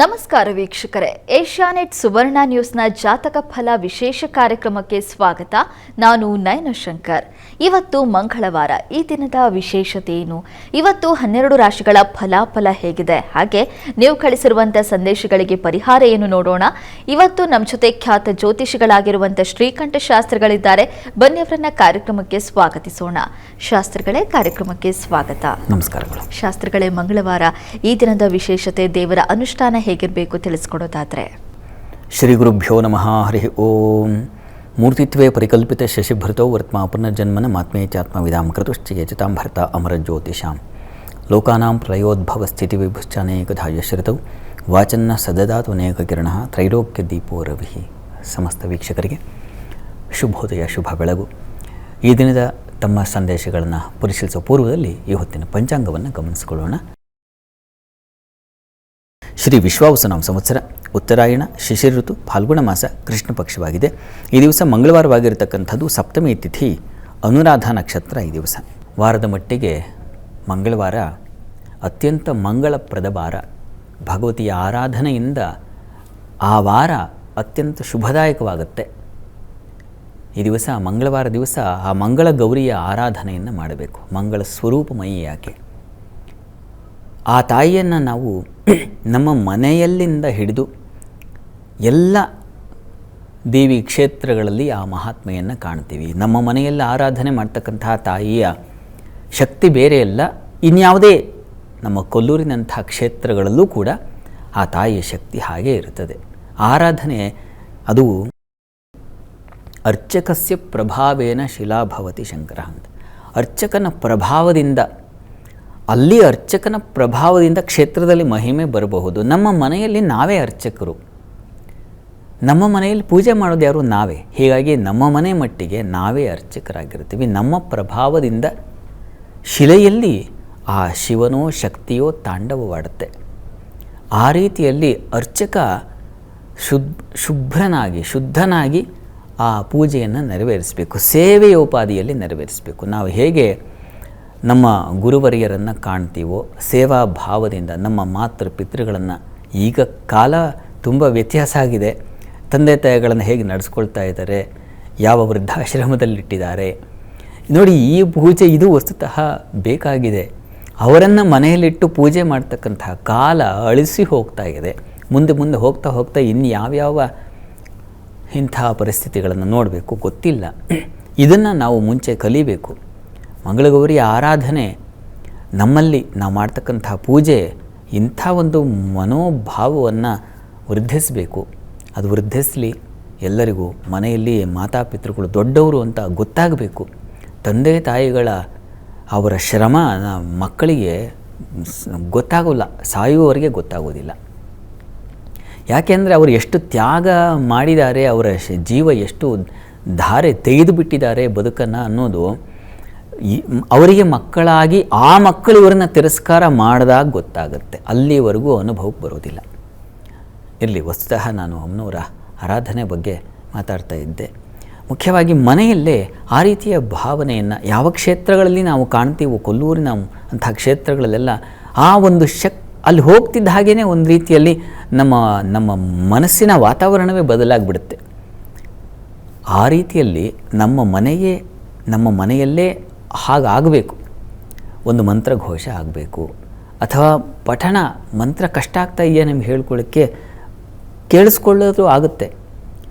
ನಮಸ್ಕಾರ ವೀಕ್ಷಕರೇ, ಏಷ್ಯಾನೆಟ್ ಸುವರ್ಣ ನ್ಯೂಸ್ನ ಜಾತಕ ಫಲ ವಿಶೇಷ ಕಾರ್ಯಕ್ರಮಕ್ಕೆ ಸ್ವಾಗತ. ನಾನು ನಯನ ಶಂಕರ್. ಇವತ್ತು ಮಂಗಳವಾರ. ಈ ದಿನದ ವಿಶೇಷತೆ ಏನು, ಇವತ್ತು 12 ರಾಶಿಗಳ ಫಲಾಫಲ ಹೇಗಿದೆ, ಹಾಗೆ ನೀವು ಕಳಿಸಿರುವಂತಹ ಸಂದೇಶಗಳಿಗೆ ಪರಿಹಾರ ಏನು ನೋಡೋಣ. ಇವತ್ತು ನಮ್ಮ ಜೊತೆ ಖ್ಯಾತ ಜ್ಯೋತಿಷಿಗಳಾಗಿರುವಂತಹ ಶ್ರೀಕಂಠ ಶಾಸ್ತ್ರಿಗಳಿದ್ದಾರೆ. ಬನ್ನಿ ಅವರನ್ನ ಕಾರ್ಯಕ್ರಮಕ್ಕೆ ಸ್ವಾಗತಿಸೋಣ. ಶಾಸ್ತ್ರಿಗಳೇ, ಕಾರ್ಯಕ್ರಮಕ್ಕೆ ಸ್ವಾಗತ. ನಮಸ್ಕಾರಗಳು. ಶಾಸ್ತ್ರಿಗಳೇ, ಮಂಗಳವಾರ, ಈ ದಿನದ ವಿಶೇಷತೆ, ದೇವರ ಅನುಷ್ಠಾನ ಹೇಗಿರಬೇಕು ತಿಳಿಸ್ಕೊಡೋದಾದ್ರೆ? ಶ್ರೀ ಗುರುಭ್ಯೋ ನಮಃ. ಹರಿ ಓಂ. ಮೂರ್ತಿತ್ವೇ ಪರಿಕಲ್ಪಿತ ಶಶಿಭೃತೋ ವರ್ತ್ಮ ಪುನರ್ಜನ್ಮನ ಮಾತ್ಮೇತ್ಯಾತ್ಮವಿದಾಂ ಕೃತುಶ್ಚಯಚಿತಾಂ ಭರ್ತ ಅಮರಜ್ಯೋತಿಷಾಂ ಲೋಕಾನಾಂ ಪ್ರಳಯೋದ್ಭವ ಸ್ಥಿತಿ ವಿಭುಶ್ಚಾನೇಕಧಾ ಯಶ್ರಿತೌ ವಾಚನ್ನ ಸದದಾತು ಅನೇಕ ಕಿರಣ ತ್ರೈಲೋಕ್ಯ ದೀಪೋ ರವಿ. ಸಮಸ್ತ ವೀಕ್ಷಕರಿಗೆ ಶುಭೋದಯ, ಶುಭ ಬೆಳಗು. ಈ ದಿನದ ತಮ್ಮ ಸಂದೇಶಗಳನ್ನು ಪರಿಶೀಲಿಸುವ ಪೂರ್ವದಲ್ಲಿ ಈ ಹೊತ್ತಿನ ಪಂಚಾಂಗವನ್ನು ಗಮನಿಸಿಕೊಳ್ಳೋಣ. ಶ್ರೀ ವಿಶ್ವಾವಸುನಾಮ ಸಂವತ್ಸರ, ಉತ್ತರಾಯಣ, ಶಿಶಿರ ಋತು, ಫಾಲ್ಗುಣ ಮಾಸ, ಕೃಷ್ಣ ಪಕ್ಷವಾಗಿದೆ. ಈ ದಿವಸ ಮಂಗಳವಾರವಾಗಿರತಕ್ಕಂಥದ್ದು. ಸಪ್ತಮಿ ತಿಥಿ, ಅನುರಾಧ ನಕ್ಷತ್ರ. ಈ ದಿವಸ ವಾರದ ಮಟ್ಟಿಗೆ ಮಂಗಳವಾರ ಅತ್ಯಂತ ಮಂಗಳಪ್ರದ ವಾರ. ಭಗವತಿಯ ಆರಾಧನೆಯಿಂದ ಆ ವಾರ ಅತ್ಯಂತ ಶುಭದಾಯಕವಾಗುತ್ತೆ. ಈ ದಿವಸ ಮಂಗಳವಾರ ದಿವಸ ಆ ಮಂಗಳ ಗೌರಿಯ ಆರಾಧನೆಯನ್ನು ಮಾಡಬೇಕು. ಮಂಗಳ ಸ್ವರೂಪಮಯಿ ಯಾಕೆ, ಆ ತಾಯಿಯನ್ನು ನಾವು ನಮ್ಮ ಮನೆಯಲ್ಲಿಂದ ಹಿಡಿದು ಎಲ್ಲ ದೇವಿ ಕ್ಷೇತ್ರಗಳಲ್ಲಿ ಆ ಮಹಾತ್ಮೆಯನ್ನು ಕಾಣ್ತೀವಿ. ನಮ್ಮ ಮನೆಯಲ್ಲಿ ಆರಾಧನೆ ಮಾಡ್ತಕ್ಕಂತಹ ತಾಯಿಯ ಶಕ್ತಿ ಬೇರೆ ಅಲ್ಲ, ಇನ್ಯಾವುದೇ ನಮ್ಮ ಕೊಲ್ಲೂರಿನಂಥ ಕ್ಷೇತ್ರಗಳಲ್ಲೂ ಕೂಡ ಆ ತಾಯಿಯ ಶಕ್ತಿ ಹಾಗೇ ಇರುತ್ತದೆ. ಆರಾಧನೆ ಅದು ಅರ್ಚಕಸ್ಯ ಪ್ರಭಾವೇನ ಶಿಲಾಭವತಿ ಶಂಕರ ಅಂತ. ಅರ್ಚಕನ ಪ್ರಭಾವದಿಂದ, ಅಲ್ಲಿ ಅರ್ಚಕನ ಪ್ರಭಾವದಿಂದ ಕ್ಷೇತ್ರದಲ್ಲಿ ಮಹಿಮೆ ಬರಬಹುದು. ನಮ್ಮ ಮನೆಯಲ್ಲಿ ನಾವೇ ಅರ್ಚಕರು, ನಮ್ಮ ಮನೆಯಲ್ಲಿ ಪೂಜೆ ಮಾಡೋದು ಯಾರು? ನಾವೇ. ಹೀಗಾಗಿ ನಮ್ಮ ಮನೆ ಮಟ್ಟಿಗೆ ನಾವೇ ಅರ್ಚಕರಾಗಿರ್ತೀವಿ. ನಮ್ಮ ಪ್ರಭಾವದಿಂದ ಶಿಲೆಯಲ್ಲಿ ಆ ಶಿವನೋ ಶಕ್ತಿಯೋ ತಾಂಡವವಾಡುತ್ತೆ. ಆ ರೀತಿಯಲ್ಲಿ ಅರ್ಚಕ ಶುದ್ಧನಾಗಿ ಆ ಪೂಜೆಯನ್ನು ನೆರವೇರಿಸಬೇಕು. ಸೇವೆಯೋಪಾದಿಯಲ್ಲಿ ನೆರವೇರಿಸಬೇಕು. ನಾವು ಹೇಗೆ ನಮ್ಮ ಗುರುವರಿಯರನ್ನು ಕಾಣ್ತೀವೋ ಸೇವಾ ಭಾವದಿಂದ ನಮ್ಮ ಮಾತೃ ಪಿತೃಗಳನ್ನು, ಈಗ ಕಾಲ ತುಂಬ ವ್ಯತ್ಯಾಸ ಆಗಿದೆ, ತಂದೆ ತಾಯಿಗಳನ್ನು ಹೇಗೆ ನಡೆಸ್ಕೊಳ್ತಾ ಇದ್ದಾರೆ, ಯಾವ ವೃದ್ಧಾಶ್ರಮದಲ್ಲಿಟ್ಟಿದ್ದಾರೆ ನೋಡಿ. ಈ ಪೂಜೆ ಇದು ವಸ್ತುತಃ ಬೇಕಾಗಿದೆ. ಅವರನ್ನು ಮನೆಯಲ್ಲಿಟ್ಟು ಪೂಜೆ ಮಾಡ್ತಕ್ಕಂತಹ ಕಾಲ ಅಳಿಸಿ ಹೋಗ್ತಾ ಇದೆ. ಮುಂದೆ ಮುಂದೆ ಹೋಗ್ತಾ ಹೋಗ್ತಾ ಇನ್ನು ಯಾವ್ಯಾವ ಇಂಥ ಪರಿಸ್ಥಿತಿಗಳನ್ನು ನೋಡಬೇಕು ಗೊತ್ತಿಲ್ಲ. ಇದನ್ನು ನಾವು ಮುಂಚೆ ಕಲಿಬೇಕು. ಮಂಗಳಗೌರಿಯ ಆರಾಧನೆ ನಮ್ಮಲ್ಲಿ ನಾವು ಮಾಡ್ತಕ್ಕಂಥ ಪೂಜೆ ಇಂಥ ಒಂದು ಮನೋಭಾವವನ್ನು ವೃದ್ಧಿಸಬೇಕು. ಅದು ವೃದ್ಧಿಸಲಿ. ಎಲ್ಲರಿಗೂ ಮನೆಯಲ್ಲಿ ಮಾತಾಪಿತೃಗಳು ದೊಡ್ಡವರು ಅಂತ ಗೊತ್ತಾಗಬೇಕು. ತಂದೆ ತಾಯಿಗಳ ಅವರ ಶ್ರಮ ಮಕ್ಕಳಿಗೆ ಗೊತ್ತಾಗೋಲ್ಲ, ಸಾಯುವವರೆಗೆ ಗೊತ್ತಾಗೋದಿಲ್ಲ. ಯಾಕೆಂದರೆ ಅವರು ಎಷ್ಟು ತ್ಯಾಗ ಮಾಡಿದ್ದಾರೆ, ಅವರ ಜೀವ ಎಷ್ಟು ಧಾರೆ ತೆಗೆದು ಬಿಟ್ಟಿದ್ದಾರೆ ಬದುಕನ್ನು ಅನ್ನೋದು ಅವರಿಗೆ ಮಕ್ಕಳಾಗಿ ಆ ಮಕ್ಕಳು ಇವರನ್ನು ತಿರಸ್ಕಾರ ಮಾಡಿದಾಗ ಗೊತ್ತಾಗುತ್ತೆ. ಅಲ್ಲಿವರೆಗೂ ಅನುಭವಕ್ಕೆ ಬರೋದಿಲ್ಲ. ಇರಲಿ, ವಸ್ತುತಃ ನಾನು ಅಮ್ಮನವರ ಆರಾಧನೆ ಬಗ್ಗೆ ಮಾತಾಡ್ತಾ ಇದ್ದೆ. ಮುಖ್ಯವಾಗಿ ಮನೆಯಲ್ಲೇ ಆ ರೀತಿಯ ಭಾವನೆಯನ್ನು ಯಾವ ಕ್ಷೇತ್ರಗಳಲ್ಲಿ ನಾವು ಕಾಣ್ತೀವೋ, ಕೊಲ್ಲೂರಿನ ಅಂಥ ಕ್ಷೇತ್ರಗಳಲ್ಲೆಲ್ಲ ಆ ಒಂದು ಅಲ್ಲಿ ಹೋಗ್ತಿದ್ದ ಹಾಗೇ ಒಂದು ರೀತಿಯಲ್ಲಿ ನಮ್ಮ ಮನಸ್ಸಿನ ವಾತಾವರಣವೇ ಬದಲಾಗಿಬಿಡುತ್ತೆ. ಆ ರೀತಿಯಲ್ಲಿ ನಮ್ಮ ಮನೆಯಲ್ಲೇ ಹಾಗಾಗಬೇಕು. ಒಂದು ಮಂತ್ರಘೋಷ ಆಗಬೇಕು, ಅಥವಾ ಪಠಣ ಮಂತ್ರ ಕಷ್ಟ ಆಗ್ತಾ ಇದೆಯಾ ನಿಮ್ಗೆ ಹೇಳ್ಕೊಳ್ಳೋಕ್ಕೆ, ಕೇಳಿಸ್ಕೊಳ್ಳೋದು ಆಗುತ್ತೆ.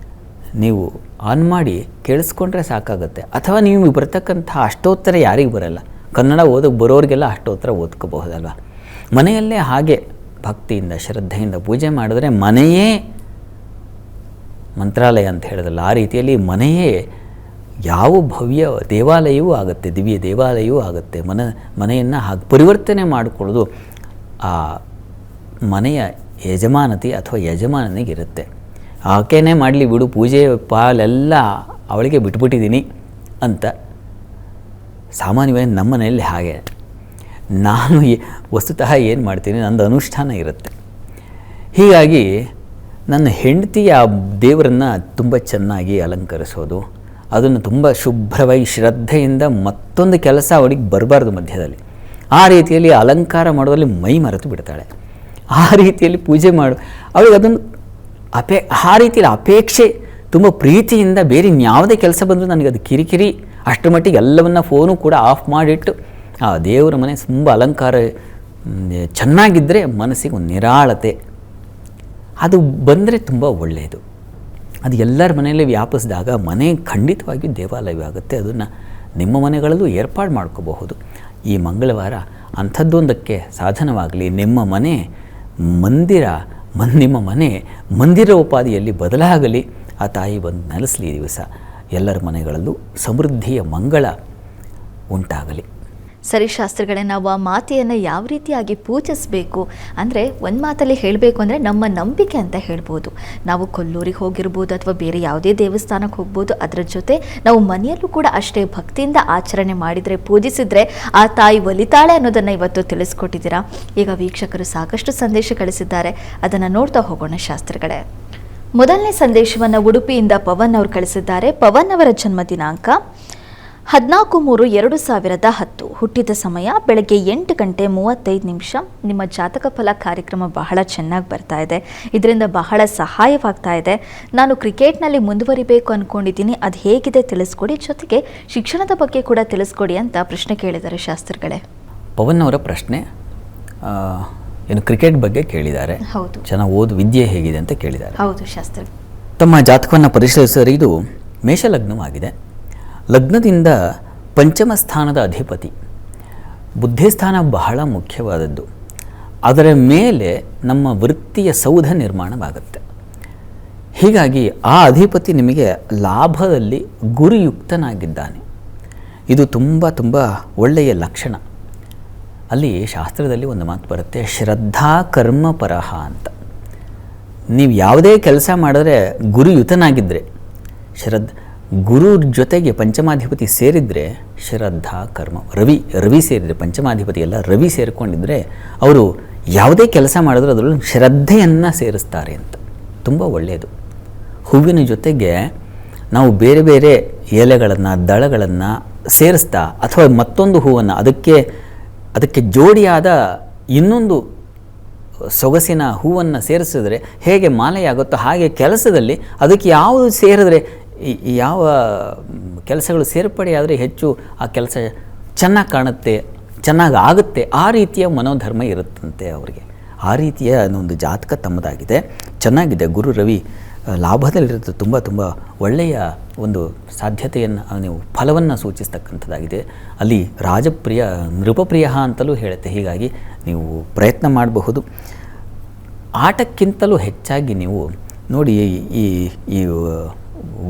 ನೀವು ಆನ್ ಮಾಡಿ ಕೇಳಿಸ್ಕೊಂಡ್ರೆ ಸಾಕಾಗುತ್ತೆ. ಅಥವಾ ನೀವು ಬರ್ತಕ್ಕಂಥ ಅಷ್ಟೋತ್ತರ ಯಾರಿಗೂ ಬರಲ್ಲ, ಕನ್ನಡ ಓದೋಕ್ಕೆ ಬರೋರಿಗೆಲ್ಲ ಅಷ್ಟೋತ್ತರ ಓದ್ಕೋಬಹುದಲ್ವ. ಮನೆಯಲ್ಲೇ ಹಾಗೆ ಭಕ್ತಿಯಿಂದ ಶ್ರದ್ಧೆಯಿಂದ ಪೂಜೆ ಮಾಡಿದ್ರೆ ಮನೆಯೇ ಮಂತ್ರಾಲಯ ಅಂತ ಹೇಳಿದ್ರಲ್ಲ, ಆ ರೀತಿಯಲ್ಲಿ ಮನೆಯೇ ಯಾವ ಭವ್ಯ ದೇವಾಲಯವೂ ಆಗುತ್ತೆ, ದಿವ್ಯ ದೇವಾಲಯವೂ ಆಗುತ್ತೆ. ಮನೆಯನ್ನು ಹಾಗೆ ಪರಿವರ್ತನೆ ಮಾಡಿಕೊಳ್ಳೋದು ಆ ಮನೆಯ ಯಜಮಾನತಿ ಅಥವಾ ಯಜಮಾನನಿಗಿರುತ್ತೆ. ಆಕೆನೇ ಮಾಡಲಿ ಬಿಡು, ಪೂಜೆ ಪಾಲೆಲ್ಲ ಅವಳಿಗೆ ಬಿಟ್ಬಿಟ್ಟಿದ್ದೀನಿ ಅಂತ. ಸಾಮಾನ್ಯವಾಗಿ ನಮ್ಮ ಮನೆಯಲ್ಲಿ ಹಾಗೆ. ನಾನು ವಸ್ತುತಃ ಏನು ಮಾಡ್ತೀನಿ, ನಂದು ಅನುಷ್ಠಾನ ಇರುತ್ತೆ. ಹೀಗಾಗಿ ನನ್ನ ಹೆಂಡತಿಯ ಆ ದೇವರನ್ನು ತುಂಬ ಚೆನ್ನಾಗಿ ಅಲಂಕರಿಸೋದು, ಅದನ್ನು ತುಂಬ ಶುಭ್ರವಾಗಿ ಶ್ರದ್ಧೆಯಿಂದ ಮತ್ತೊಂದು ಕೆಲಸ ಅವಳಿಗೆ ಬರಬಾರ್ದು ಮಧ್ಯದಲ್ಲಿ. ಆ ರೀತಿಯಲ್ಲಿ ಅಲಂಕಾರ ಮಾಡೋದ್ರಲ್ಲಿ ಮೈ ಮರೆತು ಬಿಡ್ತಾಳೆ. ಆ ರೀತಿಯಲ್ಲಿ ಪೂಜೆ ಮಾಡು, ಅವಳಿಗೆ ಅದೊಂದು ಆ ರೀತಿಯಲ್ಲಿ ಅಪೇಕ್ಷೆ, ತುಂಬ ಪ್ರೀತಿಯಿಂದ ಬೇರೆ ಯಾವುದೇ ಕೆಲಸ ಬಂದರೂ ನನಗೆ ಅದು ಕಿರಿಕಿರಿ, ಅಷ್ಟರ ಮಟ್ಟಿಗೆ ಎಲ್ಲವನ್ನ ಫೋನು ಕೂಡ ಆಫ್ ಮಾಡಿಟ್ಟು ಆ ದೇವರ ಮನೆ ತುಂಬ ಅಲಂಕಾರ ಚೆನ್ನಾಗಿದ್ದರೆ ಮನಸ್ಸಿಗೆ ಒಂದು ನಿರಾಳತೆ ಅದು ಬಂದರೆ ತುಂಬ ಒಳ್ಳೆಯದು. ಅದು ಎಲ್ಲರ ಮನೆಯಲ್ಲೇ ವ್ಯಾಪಿಸಿದಾಗ ಮನೆ ಖಂಡಿತವಾಗಿಯೂ ದೇವಾಲಯವಾಗುತ್ತೆ. ಅದನ್ನು ನಿಮ್ಮ ಮನೆಗಳಲ್ಲೂ ಏರ್ಪಾಡು ಮಾಡ್ಕೋಬಹುದು. ಈ ಮಂಗಳವಾರ ಅಂಥದ್ದೊಂದಕ್ಕೆ ಸಾಧನವಾಗಲಿ. ನಿಮ್ಮ ಮನೆ ನಿಮ್ಮ ಮನೆ ಮಂದಿರೋಪಾದಿಯಲ್ಲಿ ಬದಲಾಗಲಿ. ಆ ತಾಯಿ ಬಂದು ನೆಲೆಸಲಿ. ಈ ದಿವಸ ಎಲ್ಲರ ಮನೆಗಳಲ್ಲೂ ಸಮೃದ್ಧಿಯ ಮಂಗಳ ಉಂಟಾಗಲಿ. ಸರಿ ಶಾಸ್ತ್ರಿಗಳೇ, ನಾವು ಆ ಮಾತೆಯನ್ನು ಯಾವ ರೀತಿಯಾಗಿ ಪೂಜಿಸಬೇಕು ಅಂದರೆ, ಒಂದು ಮಾತಲ್ಲಿ ಹೇಳಬೇಕು ಅಂದರೆ ನಮ್ಮ ನಂಬಿಕೆ ಅಂತ ಹೇಳ್ಬೋದು. ನಾವು ಕೊಲ್ಲೂರಿಗೆ ಹೋಗಿರ್ಬೋದು ಅಥವಾ ಬೇರೆ ಯಾವುದೇ ದೇವಸ್ಥಾನಕ್ಕೆ ಹೋಗ್ಬೋದು. ಅದರ ಜೊತೆ ನಾವು ಮನೆಯಲ್ಲೂ ಕೂಡ ಅಷ್ಟೇ ಭಕ್ತಿಯಿಂದ ಆಚರಣೆ ಮಾಡಿದರೆ, ಪೂಜಿಸಿದರೆ ಆ ತಾಯಿ ಒಲಿತಾಳೆ ಅನ್ನೋದನ್ನು ಇವತ್ತು ತಿಳಿಸ್ಕೊಟ್ಟಿದ್ದೀರಾ. ಈಗ ವೀಕ್ಷಕರು ಸಾಕಷ್ಟು ಸಂದೇಶ ಕಳಿಸಿದ್ದಾರೆ, ಅದನ್ನು ನೋಡ್ತಾ ಹೋಗೋಣ ಶಾಸ್ತ್ರಿಗಳೇ. ಮೊದಲನೇ ಸಂದೇಶವನ್ನು ಉಡುಪಿಯಿಂದ ಪವನ್ ಅವರು ಕಳಿಸಿದ್ದಾರೆ. ಪವನ್ ಅವರ ಜನ್ಮ ದಿನಾಂಕ 14/3/2010. ಹುಟ್ಟಿದ ಸಮಯ ಬೆಳಗ್ಗೆ 8:35. ನಿಮ್ಮ ಜಾತಕ ಫಲ ಕಾರ್ಯಕ್ರಮ ಬಹಳ ಚೆನ್ನಾಗಿ ಬರ್ತಾ ಇದೆ, ಇದರಿಂದ ಬಹಳ ಸಹಾಯವಾಗ್ತಾ ಇದೆ. ನಾನು ಕ್ರಿಕೆಟ್ನಲ್ಲಿ ಮುಂದುವರಿಬೇಕು ಅಂದ್ಕೊಂಡಿದ್ದೀನಿ, ಅದು ಹೇಗಿದೆ ತಿಳಿಸ್ಕೊಡಿ, ಜೊತೆಗೆ ಶಿಕ್ಷಣದ ಬಗ್ಗೆ ಕೂಡ ತಿಳಿಸ್ಕೊಡಿ ಅಂತ ಪ್ರಶ್ನೆ ಕೇಳಿದ್ದಾರೆ ಶಾಸ್ತ್ರಿಗಳೇ. ಪವನ್ ಅವರ ಪ್ರಶ್ನೆ ಏನು ಕ್ರಿಕೆಟ್ ಬಗ್ಗೆ ಕೇಳಿದ್ದಾರೆ. ಹೌದು. ಚೆನ್ನಾಗಿ ಓದು, ವಿದ್ಯೆ ಹೇಗಿದೆ ಅಂತ ಕೇಳಿದ್ದಾರೆ. ಹೌದು ಶಾಸ್ತ್ರಿ. ತಮ್ಮ ಜಾತಕವನ್ನು ಪರಿಶೀಲಿಸಿದರೆ ಇದು ಮೇಷಲಗ್ನವಾಗಿದೆ. ಲಗ್ನದಿಂದ ಪಂಚಮ ಸ್ಥಾನದ ಅಧಿಪತಿ, ಬುದ್ಧಿಸ್ಥಾನ ಬಹಳ ಮುಖ್ಯವಾದದ್ದು. ಅದರ ಮೇಲೆ ನಮ್ಮ ವೃತ್ತಿಯ ಸೌಧ ನಿರ್ಮಾಣವಾಗುತ್ತೆ. ಹೀಗಾಗಿ ಆ ಅಧಿಪತಿ ನಿಮಗೆ ಲಾಭದಲ್ಲಿ ಗುರಿಯುಕ್ತನಾಗಿದ್ದಾನೆ. ಇದು ತುಂಬ ತುಂಬ ಒಳ್ಳೆಯ ಲಕ್ಷಣ. ಅಲ್ಲಿ ಶಾಸ್ತ್ರದಲ್ಲಿ ಒಂದು ಮಾತು ಬರುತ್ತೆ, ಶ್ರದ್ಧಾ ಕರ್ಮಪರಹ ಅಂತ. ನೀವು ಯಾವುದೇ ಕೆಲಸ ಮಾಡಿದ್ರೆ ಗುರುಯುತನಾಗಿದ್ದರೆ, ಗುರು ಜೊತೆಗೆ ಪಂಚಮಾಧಿಪತಿ ಸೇರಿದರೆ ಶ್ರದ್ಧಾ ಕರ್ಮ, ರವಿ ಸೇರಿದರೆ, ಪಂಚಮಾಧಿಪತಿ ಎಲ್ಲ ರವಿ ಸೇರಿಕೊಂಡಿದ್ದರೆ ಅವರು ಯಾವುದೇ ಕೆಲಸ ಮಾಡಿದ್ರೆ ಅದರಲ್ಲೂ ಶ್ರದ್ಧೆಯನ್ನು ಸೇರಿಸ್ತಾರೆ ಅಂತ. ತುಂಬ ಒಳ್ಳೆಯದು. ಹೂವಿನ ಜೊತೆಗೆ ನಾವು ಬೇರೆ ಬೇರೆ ಎಲೆಗಳನ್ನು, ದಳಗಳನ್ನು ಸೇರಿಸ್ತಾ ಅಥವಾ ಮತ್ತೊಂದು ಹೂವನ್ನು ಅದಕ್ಕೆ ಜೋಡಿಯಾದ ಇನ್ನೊಂದು ಸೊಗಸಿನ ಹೂವನ್ನು ಸೇರಿಸಿದ್ರೆ ಹೇಗೆ ಮಾಲೆಯಾಗುತ್ತೋ ಹಾಗೆ ಕೆಲಸದಲ್ಲಿ ಅದಕ್ಕೆ ಯಾವುದು ಸೇರಿದ್ರೆ, ಯಾವ ಕೆಲಸಗಳು ಸೇರ್ಪಡೆಯಾದರೆ ಹೆಚ್ಚು ಆ ಕೆಲಸ ಚೆನ್ನಾಗಿ ಕಾಣುತ್ತೆ, ಚೆನ್ನಾಗಿ ಆಗುತ್ತೆ, ಆ ರೀತಿಯ ಮನೋಧರ್ಮ ಇರುತ್ತಂತೆ ಅವರಿಗೆ. ಆ ರೀತಿಯ ಒಂದು ಜಾತಕ ತಮ್ಮದಾಗಿದೆ, ಚೆನ್ನಾಗಿದೆ. ಗುರು ರವಿ ಲಾಭದಲ್ಲಿರುತ್ತೆ. ತುಂಬ ತುಂಬ ಒಳ್ಳೆಯ ಒಂದು ಸಾಧ್ಯತೆಯನ್ನು, ನೀವು ಫಲವನ್ನು ಸೂಚಿಸ್ತಕ್ಕಂಥದ್ದಾಗಿದೆ. ಅಲ್ಲಿ ರಾಜಪ್ರಿಯ ನೃಪಪ್ರಿಯ ಅಂತಲೂ ಹೇಳುತ್ತೆ. ಹೀಗಾಗಿ ನೀವು ಪ್ರಯತ್ನ ಮಾಡಬಹುದು. ಆಟಕ್ಕಿಂತಲೂ ಹೆಚ್ಚಾಗಿ ನೀವು ನೋಡಿ, ಈ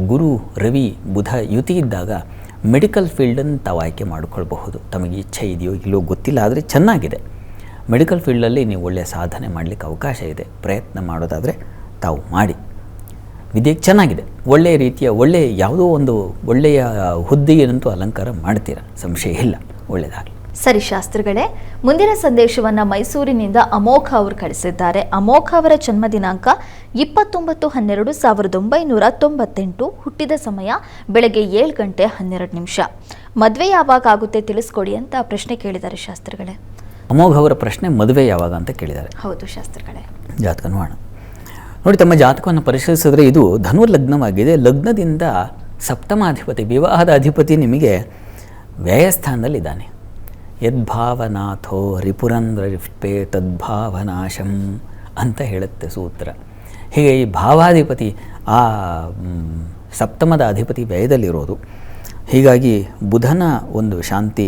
ಗುರು ರವಿ ಬುಧ ಯುತಿ ಇದ್ದಾಗ ಮೆಡಿಕಲ್ ಫೀಲ್ಡನ್ನು ತಾವು ಆಯ್ಕೆ ಮಾಡಿಕೊಳ್ಬಹುದು. ತಮಗೆ ಇಚ್ಛೆ ಇದೆಯೋ ಇಲ್ಲೋ ಗೊತ್ತಿಲ್ಲ, ಆದರೆ ಚೆನ್ನಾಗಿದೆ. ಮೆಡಿಕಲ್ ಫೀಲ್ಡಲ್ಲಿ ನೀವು ಒಳ್ಳೆಯ ಸಾಧನೆ ಮಾಡಲಿಕ್ಕೆ ಅವಕಾಶ ಇದೆ. ಪ್ರಯತ್ನ ಮಾಡೋದಾದರೆ ತಾವು ಮಾಡಿ. ವಿದ್ಯೆ ಚೆನ್ನಾಗಿದೆ, ಒಳ್ಳೆಯ ರೀತಿಯ ಯಾವುದೋ ಒಂದು ಒಳ್ಳೆಯ ಹುದ್ದೆಯನ್ನಂತೂ ಅಲಂಕಾರ ಮಾಡ್ತೀರ, ಸಂಶಯ ಇಲ್ಲ. ಒಳ್ಳೆಯದಾಗಲಿ. ಸರಿ ಶಾಸ್ತ್ರಿಗಳೇ, ಮುಂದಿನ ಸಂದೇಶವನ್ನು ಮೈಸೂರಿನಿಂದ ಅಮೋಘ ಅವರು ಕಳಿಸಿದ್ದಾರೆ. ಅಮೋಘ ಅವರ ಜನ್ಮ ದಿನಾಂಕ 29/12/1998. ಹುಟ್ಟಿದ ಸಮಯ ಬೆಳಗ್ಗೆ 7:12. ಮದುವೆ ಯಾವಾಗ ಆಗುತ್ತೆ ತಿಳಿಸ್ಕೊಡಿ ಅಂತ ಪ್ರಶ್ನೆ ಕೇಳಿದ್ದಾರೆ ಶಾಸ್ತ್ರಿಗಳೇ. ಅಮೋಘ ಅವರ ಪ್ರಶ್ನೆ ಮದುವೆ ಯಾವಾಗ ಅಂತ ಕೇಳಿದ್ದಾರೆ. ಹೌದು ಶಾಸ್ತ್ರಿಗಳೇ. ಜಾತಕ ನೋಡೋಣ. ನೋಡಿ, ತಮ್ಮ ಜಾತಕವನ್ನು ಪರಿಶೀಲಿಸಿದ್ರೆ ಇದು ಧನು ಲಗ್ನವಾಗಿದೆ. ಲಗ್ನದಿಂದ ಸಪ್ತಮಾಧಿಪತಿ, ವಿವಾಹದ ಅಧಿಪತಿ ನಿಮಗೆ ವ್ಯಯಸ್ಥಾನದಲ್ಲಿದ್ದಾನೆ. ಯದ್ಭಾವನಾಥೋ ರಿಪುರಂದ್ರರಿಫ್ಪೇ ತದ್ಭಾವನಾಶಂ ಅಂತ ಹೇಳುತ್ತೆ ಸೂತ್ರ. ಹೀಗೆ ಈ ಭಾವಾಧಿಪತಿ, ಆ ಸಪ್ತಮದ ಅಧಿಪತಿ ವ್ಯಯದಲ್ಲಿರೋದು. ಹೀಗಾಗಿ ಬುಧನ ಒಂದು ಶಾಂತಿ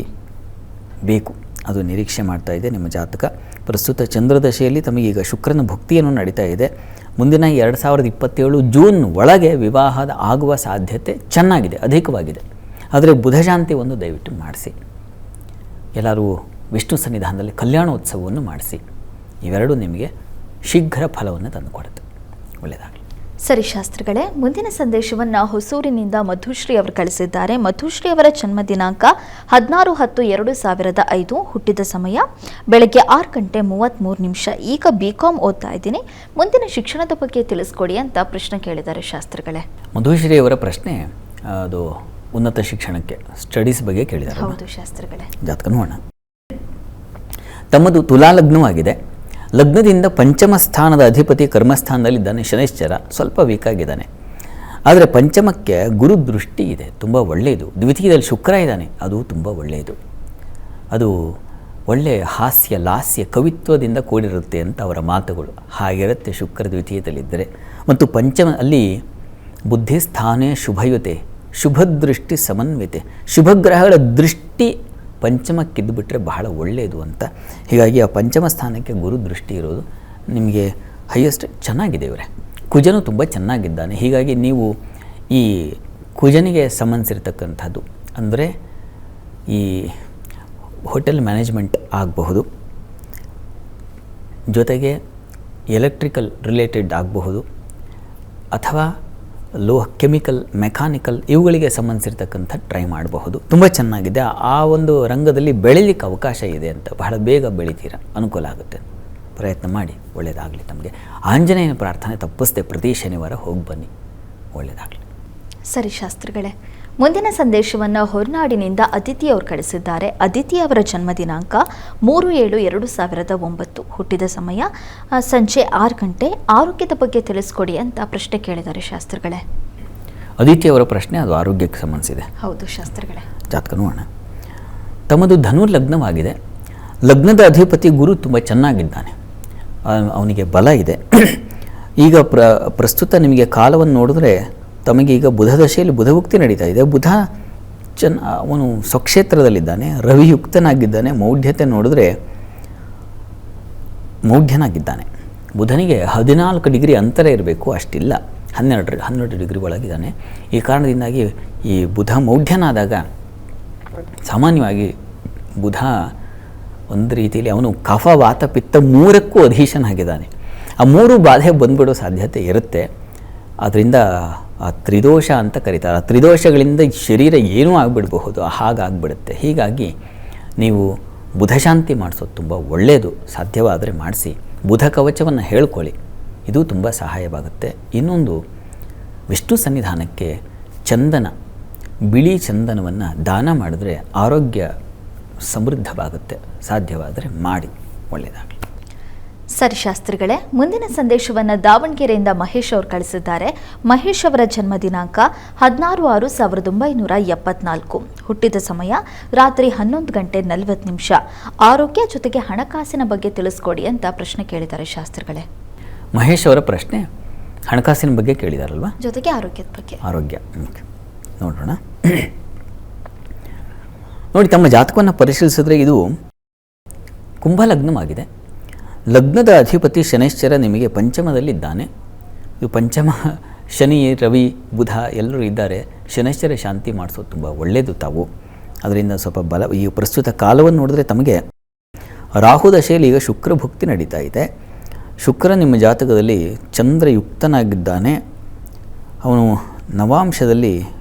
ಬೇಕು, ಅದು ನಿರೀಕ್ಷೆ ಮಾಡ್ತಾ ಇದೆ ನಿಮ್ಮ ಜಾತಕ. ಪ್ರಸ್ತುತ ಚಂದ್ರದಶೆಯಲ್ಲಿ ತಮಗೀಗ ಶುಕ್ರನ ಭುಕ್ತಿಯನ್ನು ನಡೀತಾ ಇದೆ. ಮುಂದಿನ 2027 ಜೂನ್ ಒಳಗೆ ವಿವಾಹದ ಆಗುವ ಸಾಧ್ಯತೆ ಚೆನ್ನಾಗಿದೆ, ಅಧಿಕವಾಗಿದೆ. ಆದರೆ ಬುಧಶಾಂತಿ ಒಂದು ದಯವಿಟ್ಟು ಮಾಡಿಸಿ. ಎಲ್ಲರೂ ವಿಷ್ಣು ಸನ್ನಿಧಾನದಲ್ಲಿ ಕಲ್ಯಾಣೋತ್ಸವವನ್ನು ಮಾಡಿಸಿ. ಇವೆರಡೂ ನಿಮಗೆ ಶೀಘ್ರ ಫಲವನ್ನು ತಂದುಕೊಡುತ್ತೆ. ಒಳ್ಳೆಯದಾಗಲಿ. ಸರಿ ಶಾಸ್ತ್ರಿಗಳೇ, ಮುಂದಿನ ಸಂದೇಶವನ್ನು ಹೊಸೂರಿನಿಂದ ಮಧುಶ್ರೀ ಅವರು ಕಳಿಸಿದ್ದಾರೆ. ಮಧುಶ್ರೀ ಅವರ ಜನ್ಮ ದಿನಾಂಕ 16/10/2005. ಹುಟ್ಟಿದ ಸಮಯ ಬೆಳಗ್ಗೆ 6:33. ಈಗ BCom ಓದ್ತಾ ಇದ್ದೀನಿ, ಮುಂದಿನ ಶಿಕ್ಷಣದ ಬಗ್ಗೆ ತಿಳಿಸ್ಕೊಡಿ ಅಂತ ಪ್ರಶ್ನೆ ಕೇಳಿದ್ದಾರೆ ಶಾಸ್ತ್ರಿಗಳೇ. ಮಧುಶ್ರೀ ಅವರ ಪ್ರಶ್ನೆ ಅದು ಉನ್ನತ ಶಿಕ್ಷಣಕ್ಕೆ, ಸ್ಟಡೀಸ್ ಬಗ್ಗೆ ಕೇಳಿದ್ದಾರೆ. ಹೌದು ಶಾಸ್ತ್ರಿಗಳೇ. ಜಾತಕ ನೋಡೋಣ. ತಮ್ಮದು ತುಲಾ ಲಗ್ನವಾಗಿದೆ. ಲಗ್ನದಿಂದ ಪಂಚಮ ಸ್ಥಾನದ ಅಧಿಪತಿ ಕರ್ಮಸ್ಥಾನದಲ್ಲಿದ್ದಾನೆ ಶನೈಶ್ಚರ, ಸ್ವಲ್ಪ ವೀಕ್ ಆಗಿದ್ದಾನೆ. ಆದರೆ ಪಂಚಮಕ್ಕೆ ಗುರು ದೃಷ್ಟಿ ಇದೆ, ತುಂಬ ಒಳ್ಳೆಯದು. ದ್ವಿತೀಯದಲ್ಲಿ ಶುಕ್ರ ಇದ್ದಾನೆ, ಅದು ತುಂಬ ಒಳ್ಳೆಯದು. ಅದು ಒಳ್ಳೆಯ ಹಾಸ್ಯ ಲಾಸ್ಯ ಕವಿತ್ವದಿಂದ ಕೂಡಿರುತ್ತೆ ಅಂತ ಅವರ ಮಾತುಗಳು. ಹಾಗಿರುತ್ತೆ ಶುಕ್ರ ದ್ವಿತೀಯದಲ್ಲಿದ್ದರೆ. ಮತ್ತು ಪಂಚಮ ಅಲ್ಲಿ ಬುದ್ಧಿಸ್ಥಾನೇ ಶುಭಯುತೆ, ಶುಭದೃಷ್ಟಿ ಸಮನ್ವಿತೆ, ಶುಭಗ್ರಹಗಳ ದೃಷ್ಟಿ ಪಂಚಮಕ್ಕಿದ್ದು ಬಿಟ್ಟರೆ ಬಹಳ ಒಳ್ಳೆಯದು ಅಂತ. ಹೀಗಾಗಿ ಆ ಪಂಚಮ ಸ್ಥಾನಕ್ಕೆ ಗುರು ದೃಷ್ಟಿ ಇರೋದು ನಿಮಗೆ ಹೈಯೆಸ್ಟ್ ಚೆನ್ನಾಗಿದೆ ಇವರೇ. ಕುಜನು ತುಂಬ ಚೆನ್ನಾಗಿದ್ದಾನೆ. ಹೀಗಾಗಿ ನೀವು ಈ ಕುಜನಿಗೆ ಸಂಬಂಧಿಸಿರ್ತಕ್ಕಂಥದ್ದು ಅಂದರೆ ಈ ಹೋಟೆಲ್ ಮ್ಯಾನೇಜ್ಮೆಂಟ್ ಆಗಬಹುದು, ಜೊತೆಗೆ ಎಲೆಕ್ಟ್ರಿಕಲ್ ರಿಲೇಟೆಡ್ ಆಗಬಹುದು, ಅಥವಾ ಕೆಮಿಕಲ್, ಮೆಕ್ಯಾನಿಕಲ್ ಇವುಗಳಿಗೆ ಸಂಬಂಧಿಸಿರ್ತಕ್ಕಂಥ ಟ್ರೈ ಮಾಡಬಹುದು. ತುಂಬ ಚೆನ್ನಾಗಿದೆ. ಆ ಒಂದು ರಂಗದಲ್ಲಿ ಬೆಳೀಲಿಕ್ಕೆ ಅವಕಾಶ ಇದೆ ಅಂತ. ಬಹಳ ಬೇಗ ಬೆಳಿತೀರ, ಅನುಕೂಲ ಆಗುತ್ತೆ. ಪ್ರಯತ್ನ ಮಾಡಿ, ಒಳ್ಳೆಯದಾಗಲಿ ತಮಗೆ. ಆಂಜನೇಯನ ಪ್ರಾರ್ಥನೆ ತಪ್ಪಿಸದೆ ಪ್ರತಿ ಶನಿವಾರ ಹೋಗಿ ಬನ್ನಿ, ಒಳ್ಳೆಯದಾಗಲಿ. ಸರಿ ಶಾಸ್ತ್ರಿಗಳೇ, ಮುಂದಿನ ಸಂದೇಶವನ್ನು ಹೊರನಾಡಿನಿಂದ ಅದಿತಿ ಅವರು ಕಳಿಸಿದ್ದಾರೆ. ಅದಿತಿ ಅವರ ಜನ್ಮ ದಿನಾಂಕ 3/7/2009, ಹುಟ್ಟಿದ ಸಮಯ ಸಂಜೆ 6 ಗಂಟೆ. ಆರೋಗ್ಯದ ಬಗ್ಗೆ ತಿಳಿಸ್ಕೊಡಿ ಅಂತ ಪ್ರಶ್ನೆ ಕೇಳಿದ್ದಾರೆ ಶಾಸ್ತ್ರಿಗಳೇ. ಅದಿತಿ ಅವರ ಪ್ರಶ್ನೆ ಅದು ಆರೋಗ್ಯಕ್ಕೆ ಸಂಬಂಧಿಸಿದೆ. ಹೌದು ಶಾಸ್ತ್ರಿಗಳೇ. ಜಾತಕ ನೋಡೋಣ. ತಮ್ಮದು ಧನು ಲಗ್ನವಾಗಿದೆ. ಲಗ್ನದ ಅಧಿಪತಿ ಗುರು ತುಂಬ ಚೆನ್ನಾಗಿದ್ದಾನೆ, ಅವನಿಗೆ ಬಲ ಇದೆ. ಈಗ ಪ್ರಸ್ತುತ ನಿಮಗೆ ಕಾಲವನ್ನು ನೋಡಿದ್ರೆ ತಮಗೆ ಈಗ ಬುಧ ದಶೆಯಲ್ಲಿ ಬುಧಭುಕ್ತಿ ನಡೀತಾ ಇದೆ. ಬುಧ ಅವನು ಸ್ವಕ್ಷೇತ್ರದಲ್ಲಿದ್ದಾನೆ, ರವಿಯುಕ್ತನಾಗಿದ್ದಾನೆ. ಮೌಢ್ಯತೆ ನೋಡಿದ್ರೆ ಮೌಢ್ಯನಾಗಿದ್ದಾನೆ. ಬುಧನಿಗೆ 14 ಡಿಗ್ರಿ ಅಂತರ ಇರಬೇಕು, ಅಷ್ಟಿಲ್ಲ, 12 ಡಿಗ್ರಿ ಒಳಗಿದ್ದಾನೆ. ಈ ಕಾರಣದಿಂದಾಗಿ ಈ ಬುಧ ಮೌಢ್ಯನಾದಾಗ ಸಾಮಾನ್ಯವಾಗಿ ಬುಧ ಒಂದು ರೀತಿಯಲ್ಲಿ ಅವನು ಕಫ ವಾತ ಪಿತ್ತ 3ಕ್ಕೂ ಅಧೀಶನಾಗಿದ್ದಾನೆ. ಆ 3 ಬಾಧೆ ಬಂದ್ಬಿಡೋ ಸಾಧ್ಯತೆ ಇರುತ್ತೆ. ಅದರಿಂದ ಆ ತ್ರಿದೋಷ ಅಂತ ಕರೀತಾರೆ. ಆ ತ್ರಿದೋಷಗಳಿಂದ ಶರೀರ ಏನೂ ಆಗಿಬಿಡಬಹುದು, ಹಾಗಾಗ್ಬಿಡುತ್ತೆ. ಹೀಗಾಗಿ ನೀವು ಬುಧಶಾಂತಿ ಮಾಡಿಸೋದು ತುಂಬ ಒಳ್ಳೆಯದು. ಸಾಧ್ಯವಾದರೆ ಮಾಡಿಸಿ. ಬುಧ ಕವಚವನ್ನು ಹೇಳ್ಕೊಳ್ಳಿ, ಇದು ತುಂಬ ಸಹಾಯವಾಗುತ್ತೆ. ಇನ್ನೊಂದು, ವಿಷ್ಣು ಸನ್ನಿಧಾನಕ್ಕೆ ಚಂದನ, ಬಿಳಿ ಚಂದನವನ್ನು ದಾನ ಮಾಡಿದ್ರೆ ಆರೋಗ್ಯ ಸಮೃದ್ಧವಾಗುತ್ತೆ. ಸಾಧ್ಯವಾದರೆ ಮಾಡಿ, ಒಳ್ಳೆಯದಾಗಲಿ. ಸರಿ ಶಾಸ್ತ್ರಿಗಳೇ, ಮುಂದಿನ ಸಂದೇಶವನ್ನು ದಾವಣಗೆರೆಯಿಂದ ಮಹೇಶ್ ಅವರು ಕಳಿಸಿದ್ದಾರೆ. ಮಹೇಶ್ ಅವರ ಜನ್ಮ ದಿನಾಂಕ 16/6/1974, ಹುಟ್ಟಿದ ಸಮಯ ರಾತ್ರಿ 11 ಗಂಟೆ 40 ನಿಮಿಷ. ಆರೋಗ್ಯ ಜೊತೆಗೆ ಹಣಕಾಸಿನ ಬಗ್ಗೆ ತಿಳಿಸ್ಕೊಡಿ ಅಂತ ಪ್ರಶ್ನೆ ಕೇಳಿದ್ದಾರೆ ಶಾಸ್ತ್ರಿಗಳೇ. ಮಹೇಶ್ ಅವರ ಪ್ರಶ್ನೆ ಹಣಕಾಸಿನ ಬಗ್ಗೆ ಕೇಳಿದಾರಲ್ವಾ, ಜೊತೆಗೆ ಆರೋಗ್ಯದ ಬಗ್ಗೆ. ಆರೋಗ್ಯ ನೋಡೋಣ. ನೋಡಿ, ತಮ್ಮ ಜಾತಕವನ್ನು ಪರಿಶೀಲಿಸಿದ್ರೆ ಇದು ಕುಂಭಲಗ್ನವಾಗಿದೆ. ಲಗ್ನದ ಅಧಿಪತಿ ಶನೈಶ್ಚರ ನಿಮಗೆ ಪಂಚಮದಲ್ಲಿದ್ದಾನೆ. ಇದು ಪಂಚಮ ಶನಿ, ರವಿ, ಬುಧ ಎಲ್ಲರೂ ಇದ್ದಾರೆ. ಶನೈಶ್ಚರ ಶಾಂತಿ ಮಾಡಿಸೋದು ತುಂಬ ಒಳ್ಳೆಯದು ತಾವು. ಅದರಿಂದ ಸ್ವಲ್ಪ ಬಲ. ಈ ಪ್ರಸ್ತುತ ಕಾಲವನ್ನು ನೋಡಿದ್ರೆ ತಮಗೆ ರಾಹು ದಶೆಯಲ್ಲಿ ಈಗ ಶುಕ್ರ ಭುಕ್ತಿ ನಡೀತಾ ಇದೆ. ಶುಕ್ರ ನಿಮ್ಮ ಜಾತಕದಲ್ಲಿ ಚಂದ್ರಯುಕ್ತನಾಗಿದ್ದಾನೆ. ಅವನು ನವಾಂಶದಲ್ಲಿ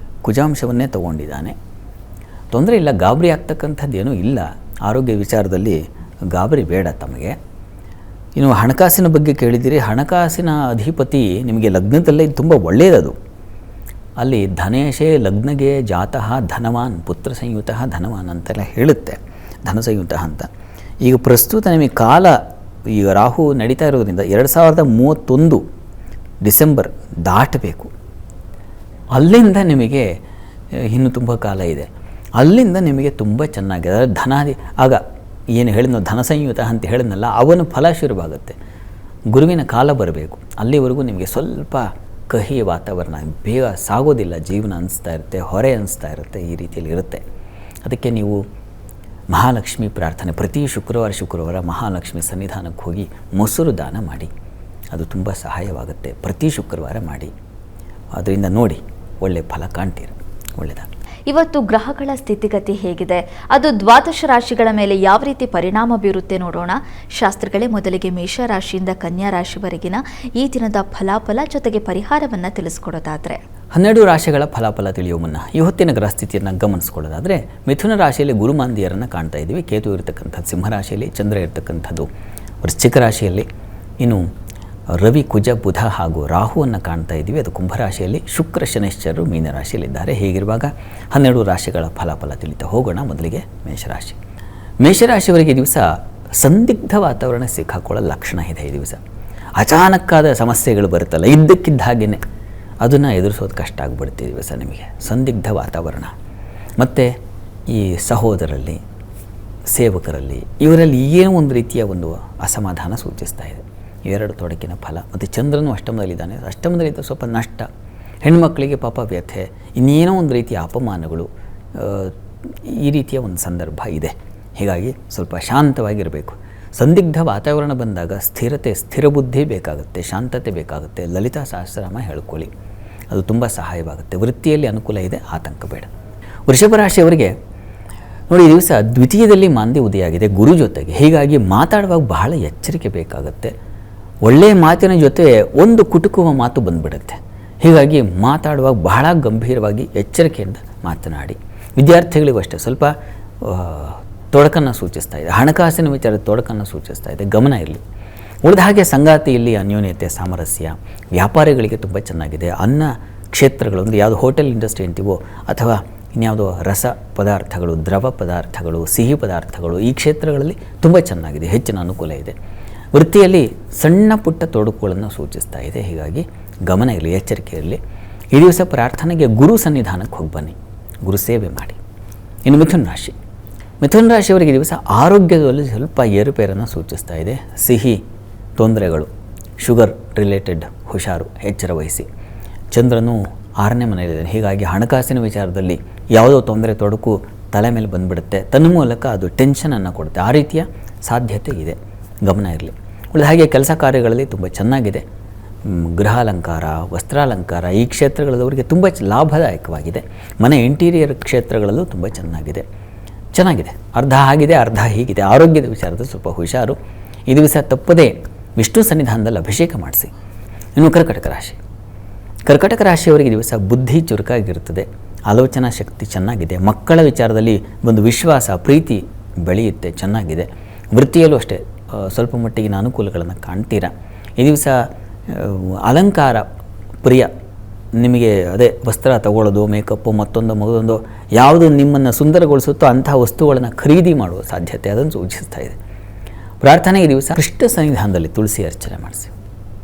ಕುಜಾಂಶವನ್ನೇ ತಗೊಂಡಿದ್ದಾನೆ. ತೊಂದರೆ ಇಲ್ಲ, ಗಾಬರಿ ಆಗ್ತಕ್ಕಂಥದ್ದೇನೂ ಇಲ್ಲ. ಆರೋಗ್ಯ ವಿಚಾರದಲ್ಲಿ ಗಾಬರಿ ಬೇಡ ತಮಗೆ. ಇನ್ನು ಹಣಕಾಸಿನ ಬಗ್ಗೆ ಕೇಳಿದ್ದೀರಿ. ಹಣಕಾಸಿನ ಅಧಿಪತಿ ನಿಮಗೆ ಲಗ್ನದಲ್ಲೇ ತುಂಬ ಒಳ್ಳೆಯದದು. ಅಲ್ಲಿ ಧನೇಶೇ ಲಗ್ನಗೆ ಜಾತಃ ಧನವಾನ್, ಪುತ್ರ ಸಂಯುತ ಧನವಾನ್ ಅಂತೆಲ್ಲ ಹೇಳುತ್ತೆ, ಧನ ಸಂಯುತ ಅಂತ. ಈಗ ಪ್ರಸ್ತುತ ನಿಮಗೆ ಕಾಲ ಈಗ ರಾಹು ನಡೀತಾ ಇರೋದ್ರಿಂದ 2031 ಡಿಸೆಂಬರ್ ದಾಟಬೇಕು. ಅಲ್ಲಿಂದ ನಿಮಗೆ ಇನ್ನೂ ತುಂಬ ಕಾಲ ಇದೆ. ಅಲ್ಲಿಂದ ನಿಮಗೆ ತುಂಬ ಚೆನ್ನಾಗಿದೆ. ಧನಾದಿ ಆಗ ಏನು ಹೇಳಿದ್ನೋ ಧನ ಸಂಯುತ ಅಂತ ಹೇಳಿದ್ನಲ್ಲ, ಅವನು ಫಲ ಶುರುವಾಗುತ್ತೆ. ಗುರುವಿನ ಕಾಲ ಬರಬೇಕು. ಅಲ್ಲಿವರೆಗೂ ನಿಮಗೆ ಸ್ವಲ್ಪ ಕಹಿ ವಾತಾವರಣ, ಬೇಗ ಸಾಗೋದಿಲ್ಲ, ಜೀವನ ಅನಿಸ್ತಾ ಇರುತ್ತೆ, ಹೊರೆ ಅನಿಸ್ತಾ ಇರುತ್ತೆ, ಈ ರೀತಿಯಲ್ಲಿ ಇರುತ್ತೆ. ಅದಕ್ಕೆ ನೀವು ಮಹಾಲಕ್ಷ್ಮಿ ಪ್ರಾರ್ಥನೆ ಪ್ರತಿ ಶುಕ್ರವಾರ ಮಹಾಲಕ್ಷ್ಮಿ ಸನ್ನಿಧಾನಕ್ಕೆ ಹೋಗಿ ಮೊಸರು ದಾನ ಮಾಡಿ. ಅದು ತುಂಬ ಸಹಾಯವಾಗುತ್ತೆ. ಪ್ರತಿ ಶುಕ್ರವಾರ ಮಾಡಿ. ಅದರಿಂದ ನೋಡಿ ಒಳ್ಳೆಯ ಫಲ ಕಾಣ್ತೀರ. ಒಳ್ಳೆಯದಾಗಲಿ. ಇವತ್ತು ಗ್ರಹಗಳ ಸ್ಥಿತಿಗತಿ ಹೇಗಿದೆ, ಅದು ದ್ವಾದಶ ರಾಶಿಗಳ ಮೇಲೆ ಯಾವ ರೀತಿ ಪರಿಣಾಮ ಬೀರುತ್ತೆ ನೋಡೋಣ. ಶಾಸ್ತ್ರಿಗಳೇ, ಮೊದಲಿಗೆ ಮೇಷರಾಶಿಯಿಂದ ಕನ್ಯಾ ರಾಶಿವರೆಗಿನ ಈ ದಿನದ ಫಲಾಫಲ ಜೊತೆಗೆ ಪರಿಹಾರವನ್ನು ತಿಳಿಸ್ಕೊಡೋದಾದರೆ. 12 ರಾಶಿಗಳ ಫಲಾಫಲ ತಿಳಿಯುವ ಮುನ್ನ ಈ ಹೊತ್ತಿನ ಗ್ರಹ ಸ್ಥಿತಿಯನ್ನು ಗಮನಿಸ್ಕೊಳ್ಳೋದಾದರೆ, ಮಿಥುನ ರಾಶಿಯಲ್ಲಿ ಗುರುಮಾಂದಿಯರನ್ನು ಕಾಣ್ತಾ ಇದ್ದೀವಿ. ಕೇತು ಇರತಕ್ಕಂಥದ್ದು ಸಿಂಹರಾಶಿಯಲ್ಲಿ, ಚಂದ್ರ ಇರತಕ್ಕಂಥದ್ದು ವೃಶ್ಚಿಕ ರಾಶಿಯಲ್ಲಿ, ಇನ್ನು ರವಿ, ಕುಜ, ಬುಧ ಹಾಗೂ ರಾಹುವನ್ನು ಕಾಣ್ತಾ ಇದ್ದೀವಿ. ಅದು ಕುಂಭರಾಶಿಯಲ್ಲಿ. ಶುಕ್ರ, ಶನೈಶ್ಚರರು ಮೀನರಾಶಿಯಲ್ಲಿದ್ದಾರೆ. ಹೀಗಿರುವಾಗ 12 ರಾಶಿಗಳ ಫಲಾಫಲ ತಿಳಿತಾ ಹೋಗೋಣ. ಮೊದಲಿಗೆ ಮೇಷರಾಶಿ. ಮೇಷರಾಶಿಯವರಿಗೆ ದಿವಸ ಸಂದಿಗ್ಧ ವಾತಾವರಣ ಸಿಕ್ಕಾಕೊಳ್ಳೋ ಲಕ್ಷಣ ಇದೆ ಈ ದಿವಸ. ಅಚಾನಕ್ಕಾದ ಸಮಸ್ಯೆಗಳು ಬರುತ್ತಲ್ಲ, ಇದ್ದಕ್ಕಿದ್ದ ಹಾಗೆಯೇ ಅದನ್ನು ಎದುರಿಸೋದು ಕಷ್ಟ ಆಗಿಬಿಡುತ್ತೆ ಈ ದಿವಸ ನಿಮಗೆ. ಸಂದಿಗ್ಧ ವಾತಾವರಣ ಮತ್ತು ಈ ಸಹೋದರಲ್ಲಿ, ಸೇವಕರಲ್ಲಿ, ಇವರಲ್ಲಿ ಏನೋ ಒಂದು ರೀತಿಯ ಒಂದು ಅಸಮಾಧಾನ ಸೂಚಿಸ್ತಾ ಇದೆ. ಇವೆರಡು ತೊಡಕಿನ ಫಲ. ಮತ್ತು ಚಂದ್ರನು ಅಷ್ಟಮದಲ್ಲಿದ್ದಾನೆ. ಅಷ್ಟಮದಲ್ಲಿದ್ದ ಸ್ವಲ್ಪ ನಷ್ಟ, ಹೆಣ್ಮಕ್ಕಳಿಗೆ ಪಾಪ ವ್ಯಥೆ, ಇನ್ನೇನೋ ಒಂದು ರೀತಿಯ ಅಪಮಾನಗಳು, ಈ ರೀತಿಯ ಒಂದು ಸಂದರ್ಭ ಇದೆ. ಹೀಗಾಗಿ ಸ್ವಲ್ಪ ಶಾಂತವಾಗಿರಬೇಕು. ಸಂದಿಗ್ಧ ವಾತಾವರಣ ಬಂದಾಗ ಸ್ಥಿರತೆ, ಸ್ಥಿರ ಬುದ್ಧಿ ಬೇಕಾಗುತ್ತೆ, ಶಾಂತತೆ ಬೇಕಾಗುತ್ತೆ. ಲಲಿತಾ ಸಹಸ್ರನಾಮ ಹೇಳ್ಕೊಳ್ಳಿ, ಅದು ತುಂಬ ಸಹಾಯವಾಗುತ್ತೆ. ವೃತ್ತಿಯಲ್ಲಿ ಅನುಕೂಲ ಇದೆ, ಆತಂಕ ಬೇಡ. ವೃಷಭ ರಾಶಿಯವರಿಗೆ ನೋಡಿ, ಈ ದಿವಸ ದ್ವಿತೀಯದಲ್ಲಿ ಮಾಂದಿ ಉದಯಾಗಿದೆ ಗುರು ಜೊತೆಗೆ. ಹೀಗಾಗಿ ಮಾತಾಡುವಾಗ ಬಹಳ ಎಚ್ಚರಿಕೆ ಬೇಕಾಗುತ್ತೆ. ಒಳ್ಳೆಯ ಮಾತಿನ ಜೊತೆ ಒಂದು ಕುಟುಕುವ ಮಾತು ಬಂದುಬಿಡುತ್ತೆ. ಹೀಗಾಗಿ ಮಾತಾಡುವಾಗ ಬಹಳ ಗಂಭೀರವಾಗಿ ಎಚ್ಚರಿಕೆಯಿಂದ ಮಾತನಾಡಿ. ವಿದ್ಯಾರ್ಥಿಗಳಿಗೂ ಅಷ್ಟೇ ಸ್ವಲ್ಪ ತೊಡಕನ್ನು ಸೂಚಿಸ್ತಾ ಇದೆ. ಹಣಕಾಸಿನ ವಿಚಾರದ ತೊಡಕನ್ನು ಸೂಚಿಸ್ತಾ ಇದೆ, ಗಮನ ಇರಲಿ. ಉಳಿದ ಹಾಗೆ ಸಂಗಾತಿಯಲ್ಲಿ ಅನ್ಯೋನ್ಯತೆ, ಸಾಮರಸ್ಯ. ವ್ಯಾಪಾರಿಗಳಿಗೆ ತುಂಬ ಚೆನ್ನಾಗಿದೆ. ಅನ್ನ ಕ್ಷೇತ್ರಗಳು ಅಂದರೆ ಯಾವುದು ಹೋಟೆಲ್ ಇಂಡಸ್ಟ್ರಿ ಅಂತೀವೋ ಅಥವಾ ಇನ್ಯಾವುದೋ ರಸ ಪದಾರ್ಥಗಳು, ದ್ರವ ಪದಾರ್ಥಗಳು, ಸಿಹಿ ಪದಾರ್ಥಗಳು, ಈ ಕ್ಷೇತ್ರಗಳಲ್ಲಿ ತುಂಬ ಚೆನ್ನಾಗಿದೆ, ಹೆಚ್ಚಿನ ಅನುಕೂಲ ಇದೆ. ವೃತ್ತಿಯಲ್ಲಿ ಸಣ್ಣ ಪುಟ್ಟ ತೊಡಕುಗಳನ್ನು ಸೂಚಿಸ್ತಾ ಇದೆ. ಹೀಗಾಗಿ ಗಮನ ಇರಲಿ, ಎಚ್ಚರಿಕೆ ಇರಲಿ. ಈ ದಿವಸ ಪ್ರಾರ್ಥನೆಗೆ ಗುರು ಸನ್ನಿಧಾನಕ್ಕೆ ಹೋಗಿ ಬನ್ನಿ, ಗುರು ಸೇವೆ ಮಾಡಿ. ಇನ್ನು ಮಿಥುನ ರಾಶಿ. ಮಿಥುನ ರಾಶಿಯವರಿಗೆ ದಿವಸ ಆರೋಗ್ಯದಲ್ಲಿ ಸ್ವಲ್ಪ ಏರುಪೇರನ್ನು ಸೂಚಿಸ್ತಾ ಇದೆ. ಸಿಹಿ ತೊಂದರೆಗಳು, ಶುಗರ್ ರಿಲೇಟೆಡ್ ಹುಷಾರು, ಎಚ್ಚರ ವಹಿಸಿ. ಚಂದ್ರನು 6ನೇ ಮನೆಯಲ್ಲಿದೆ. ಹೀಗಾಗಿ ಹಣಕಾಸಿನ ವಿಚಾರದಲ್ಲಿ ಯಾವುದೋ ತೊಂದರೆ ತೊಡಕು ತಲೆ ಮೇಲೆ ಬಂದುಬಿಡುತ್ತೆ. ತನ್ನ ಮೂಲಕ ಅದು ಟೆನ್ಷನನ್ನು ಕೊಡುತ್ತೆ. ಆ ರೀತಿಯ ಸಾಧ್ಯತೆ ಇದೆ, ಗಮನ ಇರಲಿ. ಉಳಿದ ಹಾಗೆ ಕೆಲಸ ಕಾರ್ಯಗಳಲ್ಲಿ ತುಂಬ ಚೆನ್ನಾಗಿದೆ. ಗೃಹಾಲಂಕಾರ, ವಸ್ತ್ರಾಲಂಕಾರ, ಈ ಕ್ಷೇತ್ರಗಳವರಿಗೆ ತುಂಬ ಲಾಭದಾಯಕವಾಗಿದೆ. ಮನೆ ಇಂಟೀರಿಯರ್ ಕ್ಷೇತ್ರಗಳಲ್ಲೂ ತುಂಬ ಚೆನ್ನಾಗಿದೆ. ಅರ್ಧ ಆಗಿದೆ, ಅರ್ಧ ಹೀಗಿದೆ. ಆರೋಗ್ಯದ ವಿಚಾರದಲ್ಲಿ ಸ್ವಲ್ಪ ಹುಷಾರು. ಈ ದಿವಸ ತಪ್ಪದೇ ವಿಷ್ಣು ಸನ್ನಿಧಾನದಲ್ಲಿ ಅಭಿಷೇಕ ಮಾಡಿಸಿ. ಇನ್ನು ಕರ್ಕಟಕ ರಾಶಿ. ಕರ್ಕಟಕ ರಾಶಿಯವರಿಗೆ ದಿವಸ ಬುದ್ಧಿ ಚುರುಕಾಗಿರುತ್ತದೆ. ಆಲೋಚನಾ ಶಕ್ತಿ ಚೆನ್ನಾಗಿದೆ. ಮಕ್ಕಳ ವಿಚಾರದಲ್ಲಿ ಒಂದು ವಿಶ್ವಾಸ, ಪ್ರೀತಿ ಬೆಳೆಯುತ್ತೆ, ಚೆನ್ನಾಗಿದೆ. ವೃತ್ತಿಯಲ್ಲೂ ಅಷ್ಟೇ ಸ್ವಲ್ಪ ಮಟ್ಟಿಗಿನ ಅನುಕೂಲಗಳನ್ನು ಕಾಣ್ತೀರಾ. ಈ ದಿವಸ ಅಲಂಕಾರ ಪ್ರಿಯ. ನಿಮಗೆ ಅದೇ ವಸ್ತ್ರ ತಗೊಳ್ಳೋದು, ಮೇಕಪ್ಪು, ಮತ್ತೊಂದು ಯಾವುದು ನಿಮ್ಮನ್ನು ಸುಂದರಗೊಳಿಸುತ್ತೋ ಅಂಥ ವಸ್ತುಗಳನ್ನು ಖರೀದಿ ಮಾಡುವ ಸಾಧ್ಯತೆ ಅದನ್ನು ಸೂಚಿಸ್ತಾ ಇದೆ. ಪ್ರಾರ್ಥನೆ ಈ ದಿವಸ ಕೃಷ್ಣ ಸನ್ನಿಧಾನದಲ್ಲಿ ತುಳಸಿ ಅರ್ಚನೆ ಮಾಡಿಸಿ.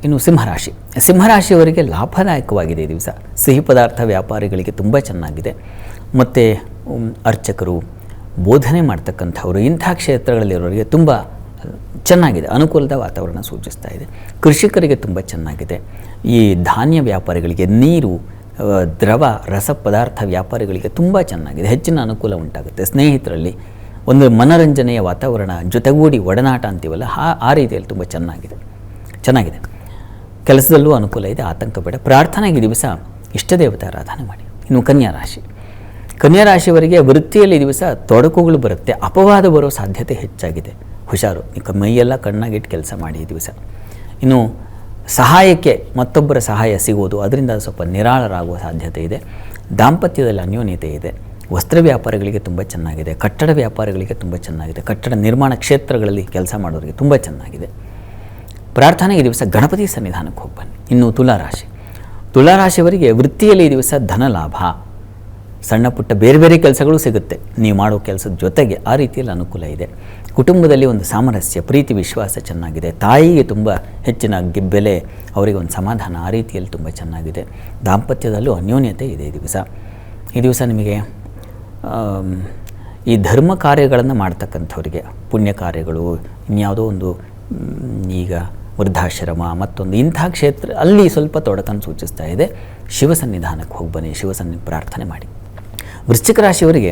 ಇನ್ನು ಸಿಂಹರಾಶಿ. ಸಿಂಹರಾಶಿಯವರಿಗೆ ಲಾಭದಾಯಕವಾಗಿದೆ ಈ ದಿವಸ. ಸಿಹಿ ಪದಾರ್ಥ ವ್ಯಾಪಾರಿಗಳಿಗೆ ತುಂಬ ಚೆನ್ನಾಗಿದೆ. ಮತ್ತು ಅರ್ಚಕರು, ಬೋಧನೆ ಮಾಡ್ತಕ್ಕಂಥವರು, ಇಂಥ ಕ್ಷೇತ್ರಗಳಲ್ಲಿರೋರಿಗೆ ತುಂಬ ಚೆನ್ನಾಗಿದೆ. ಅನುಕೂಲದ ವಾತಾವರಣ ಸೂಚಿಸ್ತಾ ಇದೆ. ಕೃಷಿಕರಿಗೆ ತುಂಬ ಚೆನ್ನಾಗಿದೆ. ಈ ಧಾನ್ಯ ವ್ಯಾಪಾರಿಗಳಿಗೆ, ನೀರು, ದ್ರವ ರಸ ಪದಾರ್ಥ ವ್ಯಾಪಾರಿಗಳಿಗೆ ತುಂಬ ಚೆನ್ನಾಗಿದೆ. ಹೆಚ್ಚಿನ ಅನುಕೂಲ ಉಂಟಾಗುತ್ತೆ. ಸ್ನೇಹಿತರಲ್ಲಿ ಒಂದು ಮನರಂಜನೆಯ ವಾತಾವರಣ, ಜೊತೆಗೂಡಿ ಒಡನಾಟ ಅಂತೀವಲ್ಲ, ಆ ರೀತಿಯಲ್ಲಿ ತುಂಬ ಚೆನ್ನಾಗಿದೆ. ಕೆಲಸದಲ್ಲೂ ಅನುಕೂಲ ಇದೆ, ಆತಂಕ ಬೇಡ. ಪ್ರಾರ್ಥನೆಗೆ ದಿವಸ ಇಷ್ಟದೇವತೆ ಆರಾಧನೆ ಮಾಡಿ. ಇನ್ನು ಕನ್ಯಾ ರಾಶಿ. ಕನ್ಯಾ ರಾಶಿಯವರಿಗೆ ವೃತ್ತಿಯಲ್ಲಿ ದಿವಸ ತೊಡಕುಗಳು ಬರುತ್ತೆ, ಅಪವಾದ ಬರೋ ಸಾಧ್ಯತೆ ಹೆಚ್ಚಾಗಿದೆ. ಹುಷಾರು. ಮೈಯೆಲ್ಲ ಕಣ್ಣಾಗಿಟ್ಟು ಕೆಲಸ ಮಾಡಿ ಈ ದಿವಸ. ಇನ್ನು ಸಹಾಯಕ್ಕೆ ಮತ್ತೊಬ್ಬರ ಸಹಾಯ ಸಿಗೋದು, ಅದರಿಂದ ಸ್ವಲ್ಪ ನಿರಾಳರಾಗುವ ಸಾಧ್ಯತೆ ಇದೆ. ದಾಂಪತ್ಯದಲ್ಲಿ ಅನ್ಯೋನ್ಯತೆ ಇದೆ. ವಸ್ತ್ರ ವ್ಯಾಪಾರಿಗಳಿಗೆ ತುಂಬ ಚೆನ್ನಾಗಿದೆ. ಕಟ್ಟಡ ವ್ಯಾಪಾರಿಗಳಿಗೆ ತುಂಬ ಚೆನ್ನಾಗಿದೆ. ಕಟ್ಟಡ ನಿರ್ಮಾಣ ಕ್ಷೇತ್ರಗಳಲ್ಲಿ ಕೆಲಸ ಮಾಡೋರಿಗೆ ತುಂಬ ಚೆನ್ನಾಗಿದೆ. ಪ್ರಾರ್ಥನೆಗೆ ದಿವಸ ಗಣಪತಿ ಸನ್ನಿಧಾನಕ್ಕೆ ಹೋಗಿ ಬನ್ನಿ. ಇನ್ನು ತುಲಾರಾಶಿ. ತುಲಾರಾಶಿಯವರಿಗೆ ವೃತ್ತಿಯಲ್ಲಿ ಈ ದಿವಸ ಧನ ಲಾಭ, ಸಣ್ಣ ಪುಟ್ಟ ಬೇರೆ ಬೇರೆ ಕೆಲಸಗಳು ಸಿಗುತ್ತೆ ನೀವು ಮಾಡೋ ಕೆಲಸದ ಜೊತೆಗೆ. ಆ ರೀತಿಯಲ್ಲಿ ಅನುಕೂಲ ಇದೆ. ಕುಟುಂಬದಲ್ಲಿ ಒಂದು ಸಾಮರಸ್ಯ, ಪ್ರೀತಿ, ವಿಶ್ವಾಸ ಚೆನ್ನಾಗಿದೆ. ತಾಯಿಗೆ ತುಂಬ ಹೆಚ್ಚಿನ ಬೆಲೆ, ಅವರಿಗೆ ಒಂದು ಸಮಾಧಾನ, ಆ ರೀತಿಯಲ್ಲಿ ತುಂಬ ಚೆನ್ನಾಗಿದೆ. ದಾಂಪತ್ಯದಲ್ಲೂ ಅನ್ಯೋನ್ಯತೆ ಇದೆ ಈ ದಿವಸ ನಿಮಗೆ ಈ ಧರ್ಮ ಕಾರ್ಯಗಳನ್ನು ಮಾಡ್ತಕ್ಕಂಥವರಿಗೆ, ಪುಣ್ಯ ಕಾರ್ಯಗಳು, ಇನ್ಯಾವುದೋ ಒಂದು ಈಗ ವೃದ್ಧಾಶ್ರಮ, ಮತ್ತೊಂದು ಇಂಥ ಕ್ಷೇತ್ರ ಅಲ್ಲಿ ಸ್ವಲ್ಪ ತೊಡಕನ್ನು ಸೂಚಿಸ್ತಾ ಇದೆ. ಶಿವ ಸನ್ನಿಧಾನಕ್ಕೆ ಹೋಗಿ ಬನ್ನಿ, ಪ್ರಾರ್ಥನೆ ಮಾಡಿ. ವೃಶ್ಚಿಕ ರಾಶಿಯವರಿಗೆ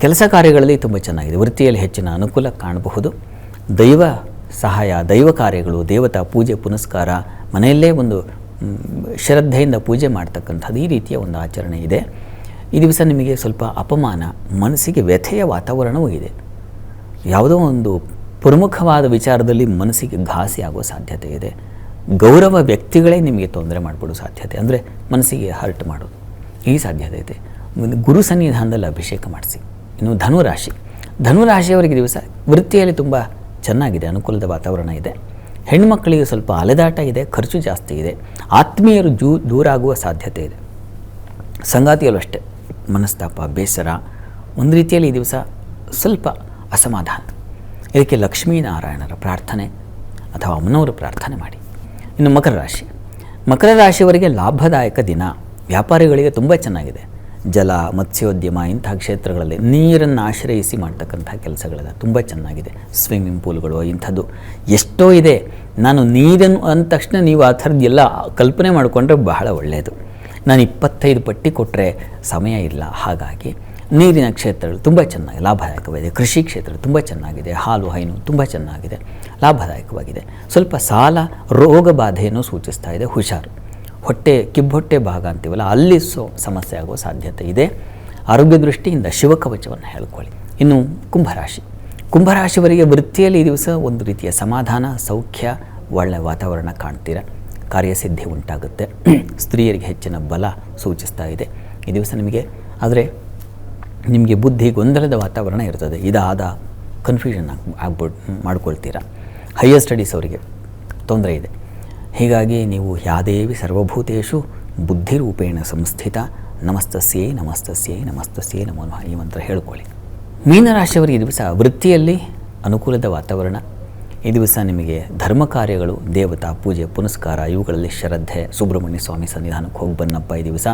ಕೆಲಸ ಕಾರ್ಯಗಳಲ್ಲಿ ತುಂಬ ಚೆನ್ನಾಗಿದೆ. ವೃತ್ತಿಯಲ್ಲಿ ಹೆಚ್ಚಿನ ಅನುಕೂಲ ಕಾಣಬಹುದು. ದೈವ ಸಹಾಯ, ದೈವ ಕಾರ್ಯಗಳು, ದೇವತಾ ಪೂಜೆ ಪುನಸ್ಕಾರ, ಮನೆಯಲ್ಲೇ ಒಂದು ಶ್ರದ್ಧೆಯಿಂದ ಪೂಜೆ ಮಾಡ್ತಕ್ಕಂಥದ್ದು, ಈ ರೀತಿಯ ಒಂದು ಆಚರಣೆ ಇದೆ. ಈ ದಿವಸ ನಿಮಗೆ ಸ್ವಲ್ಪ ಅಪಮಾನ, ಮನಸ್ಸಿಗೆ ವ್ಯಥೆಯ ವಾತಾವರಣವೂ ಇದೆ. ಯಾವುದೋ ಒಂದು ಪ್ರಮುಖವಾದ ವಿಚಾರದಲ್ಲಿ ಮನಸ್ಸಿಗೆ ಘಾಸಿ ಆಗುವ ಸಾಧ್ಯತೆ ಇದೆ. ಗೌರವ ವ್ಯಕ್ತಿಗಳೇ ನಿಮಗೆ ತೊಂದರೆ ಮಾಡಿಬಿಡೋ ಸಾಧ್ಯತೆ, ಅಂದರೆ ಮನಸ್ಸಿಗೆ ಹರ್ಟ್ ಮಾಡೋದು, ಈ ಸಾಧ್ಯತೆ ಇದೆ. ಗುರು ಸನ್ನಿಧಾನದಲ್ಲಿ ಅಭಿಷೇಕ ಮಾಡಿಸಿ. ಇನ್ನು ಧನುರಾಶಿ. ಧನುರಾಶಿಯವರಿಗೆ ದಿವಸ ವೃತ್ತಿಯಲ್ಲಿ ತುಂಬ ಚೆನ್ನಾಗಿದೆ, ಅನುಕೂಲದ ವಾತಾವರಣ ಇದೆ. ಹೆಣ್ಣುಮಕ್ಕಳಿಗೆ ಸ್ವಲ್ಪ ಅಲೆದಾಟ ಇದೆ, ಖರ್ಚು ಜಾಸ್ತಿ ಇದೆ. ಆತ್ಮೀಯರು ದೂರ ಆಗುವ ಸಾಧ್ಯತೆ ಇದೆ. ಸಂಗಾತಿಯಲ್ಲೂ ಅಷ್ಟೇ ಮನಸ್ತಾಪ, ಬೇಸರ, ಒಂದು ರೀತಿಯಲ್ಲಿ ಈ ದಿವಸ ಸ್ವಲ್ಪ ಅಸಮಾಧಾನ. ಇದಕ್ಕೆ ಲಕ್ಷ್ಮೀನಾರಾಯಣರ ಪ್ರಾರ್ಥನೆ ಅಥವಾ ಅಮ್ಮನವರ ಪ್ರಾರ್ಥನೆ ಮಾಡಿ. ಇನ್ನು ಮಕರ ರಾಶಿ, ಮಕರ ರಾಶಿಯವರಿಗೆ ಲಾಭದಾಯಕ ದಿನ. ವ್ಯಾಪಾರಿಗಳಿಗೆ ತುಂಬ ಚೆನ್ನಾಗಿದೆ. ಜಲ, ಮತ್ಸ್ಯೋದ್ಯಮ ಇಂತಹ ಕ್ಷೇತ್ರಗಳಲ್ಲಿ ನೀರನ್ನು ಆಶ್ರಯಿಸಿ ಮಾಡ್ತಕ್ಕಂಥ ಕೆಲಸಗಳೆಲ್ಲ ತುಂಬ ಚೆನ್ನಾಗಿದೆ. ಸ್ವಿಮ್ಮಿಂಗ್ ಪೂಲ್ಗಳು ಇಂಥದ್ದು ಎಷ್ಟೋ ಇದೆ. ನಾನು ನೀರನ್ನು ಅಂದ ತಕ್ಷಣ ನೀವು ಆ ಥರದ್ದೆಲ್ಲ ಕಲ್ಪನೆ ಮಾಡಿಕೊಂಡ್ರೆ ಬಹಳ ಒಳ್ಳೆಯದು. ನಾನು 25 ಪಟ್ಟಿ ಕೊಟ್ಟರೆ ಸಮಯ ಇಲ್ಲ. ಹಾಗಾಗಿ ನೀರಿನ ಕ್ಷೇತ್ರಗಳು ತುಂಬ ಚೆನ್ನಾಗಿ ಲಾಭದಾಯಕವಾಗಿದೆ. ಕೃಷಿ ಕ್ಷೇತ್ರ ತುಂಬ ಚೆನ್ನಾಗಿದೆ. ಹಾಲು ಹೈನು ತುಂಬ ಚೆನ್ನಾಗಿದೆ, ಲಾಭದಾಯಕವಾಗಿದೆ. ಸ್ವಲ್ಪ ಸಾಲ, ರೋಗ ಬಾಧೆಯನ್ನು ಸೂಚಿಸ್ತಾ ಇದೆ. ಹುಷಾರು. ಹೊಟ್ಟೆ, ಕಿಬ್ಬೊಟ್ಟೆ ಭಾಗ ಅಂತೀವಲ್ಲ, ಅಲ್ಲಿ ಸಮಸ್ಯೆ ಆಗುವ ಸಾಧ್ಯತೆ ಇದೆ. ಆರೋಗ್ಯ ದೃಷ್ಟಿಯಿಂದ ಶಿವಕವಚವನ್ನು ಹೇಳ್ಕೊಳ್ಳಿ. ಇನ್ನು ಕುಂಭರಾಶಿ, ಕುಂಭರಾಶಿಯವರಿಗೆ ವೃತ್ತಿಯಲ್ಲಿ ಈ ದಿವಸ ಒಂದು ರೀತಿಯ ಸಮಾಧಾನ, ಸೌಖ್ಯ, ಒಳ್ಳೆಯ ವಾತಾವರಣ ಕಾಣ್ತೀರ. ಕಾರ್ಯಸಿದ್ಧಿ ಉಂಟಾಗುತ್ತೆ. ಸ್ತ್ರೀಯರಿಗೆ ಹೆಚ್ಚಿನ ಬಲ ಸೂಚಿಸ್ತಾ ಇದೆ ಈ ದಿವಸ ನಿಮಗೆ. ಆದರೆ ನಿಮಗೆ ಬುದ್ಧಿ ಗೊಂದಲದ ವಾತಾವರಣ ಇರ್ತದೆ. ಇದಾದ ಕನ್ಫ್ಯೂಷನ್ ಮಾಡ್ಕೊಳ್ತೀರಾ. ಹೈಯರ್ ಸ್ಟಡೀಸ್ ಅವರಿಗೆ ತೊಂದರೆ ಇದೆ. ಹೀಗಾಗಿ ನೀವು ಯಾದೇವಿ ಸರ್ವಭೂತೇಷು ಬುದ್ಧಿರೂಪೇಣ ಸಂಸ್ಥಿತ ನಮಸ್ತಸ್ಯೇ ನಮಸ್ತಸ್ಯೇ ನಮಸ್ತಸ್ಯೇ ನಮೋ ನಮಃ ಈ ಮಂತ್ರ ಹೇಳ್ಕೊಳ್ಳಿ. ಮೀನರಾಶಿಯವರಿಗೆ ಈ ದಿವಸ ವೃತ್ತಿಯಲ್ಲಿ ಅನುಕೂಲದ ವಾತಾವರಣ. ಈ ದಿವಸ ನಿಮಗೆ ಧರ್ಮ ಕಾರ್ಯಗಳು, ದೇವತಾ ಪೂಜೆ ಪುನಸ್ಕಾರ ಇವುಗಳಲ್ಲಿ ಶ್ರದ್ಧೆ. ಸುಬ್ರಹ್ಮಣ್ಯ ಸ್ವಾಮಿ ಸನ್ನಿಧಾನಕ್ಕೆ ಹೋಗಿ ಬನ್ನಪ್ಪ. ಈ ದಿವಸ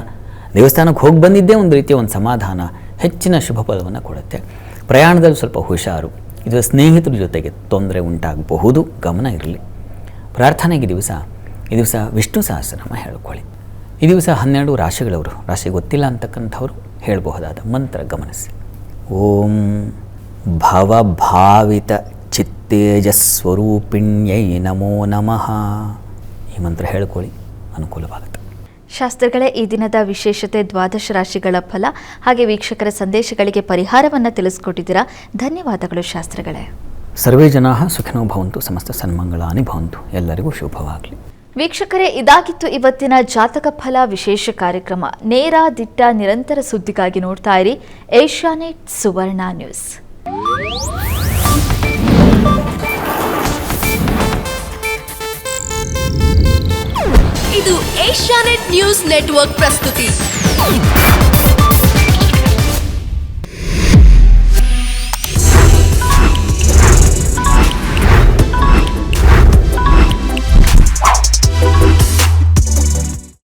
ದೇವಸ್ಥಾನಕ್ಕೆ ಹೋಗಿ ಬಂದಿದ್ದೇ ಒಂದು ರೀತಿಯ ಒಂದು ಸಮಾಧಾನ, ಹೆಚ್ಚಿನ ಶುಭ ಫಲವನ್ನು ಕೊಡುತ್ತೆ. ಪ್ರಯಾಣದಲ್ಲಿ ಸ್ವಲ್ಪ ಹುಷಾರು. ಇದು ಸ್ನೇಹಿತರ ಜೊತೆಗೆ ತೊಂದರೆ ಉಂಟಾಗಬಹುದು, ಗಮನ ಇರಲಿ. ಪ್ರಾರ್ಥನೆಗೆ ಈ ದಿವಸ ವಿಷ್ಣು ಸಹಸ್ರನಾಮ ಹೇಳ್ಕೊಳ್ಳಿ. ಈ ದಿವಸ 12 ರಾಶಿಗಳವರು, ರಾಶಿ ಗೊತ್ತಿಲ್ಲ ಅಂತಕ್ಕಂಥವ್ರು ಹೇಳಬಹುದಾದ ಮಂತ್ರ ಗಮನಿಸಿ. ಓಂ ಭವಭಾವಿತ ಚಿತ್ತೇಜಸ್ವರೂಪಿಣ್ಯೈ ನಮೋ ನಮಃ ಈ ಮಂತ್ರ ಹೇಳ್ಕೊಳ್ಳಿ, ಅನುಕೂಲವಾಗುತ್ತೆ. ಶಾಸ್ತ್ರಗಳೇ, ಈ ದಿನದ ವಿಶೇಷತೆ ದ್ವಾದಶ ರಾಶಿಗಳ ಫಲ ಹಾಗೆ ವೀಕ್ಷಕರ ಸಂದೇಶಗಳಿಗೆ ಪರಿಹಾರವನ್ನು ತಿಳಿಸ್ಕೊಟ್ಟಿದ್ದೀರಾ. ಧನ್ಯವಾದಗಳು ಶಾಸ್ತ್ರಗಳೇ. ಸರ್ವೇ ಜನಾಃ ಸುಖಿನೋ ಭವಂತು, ಸಮಸ್ತ ಸನ್ಮಂಗಳಾನಿ ಭವಂತು. ಎಲ್ಲರಿಗೂ ಶುಭವಾಗಲಿ. ವೀಕ್ಷಕರೇ, ಇದಾಗಿತ್ತು ಇವತ್ತಿನ ಜಾತಕ ಫಲ ವಿಶೇಷ ಕಾರ್ಯಕ್ರಮ. ನೇರ, ದಿಟ್ಟ, ನಿರಂತರ ಸುದ್ದಿಗಾಗಿ ನೋಡ್ತಾ ಇರಿ ಏಷ್ಯಾನೆಟ್ ಸುವರ್ಣ ನ್ಯೂಸ್. ಇದು ಏಷ್ಯಾನೆಟ್ ನ್ಯೂಸ್ ನೆಟ್ವರ್ಕ್ ಪ್ರಸ್ತುತಿ.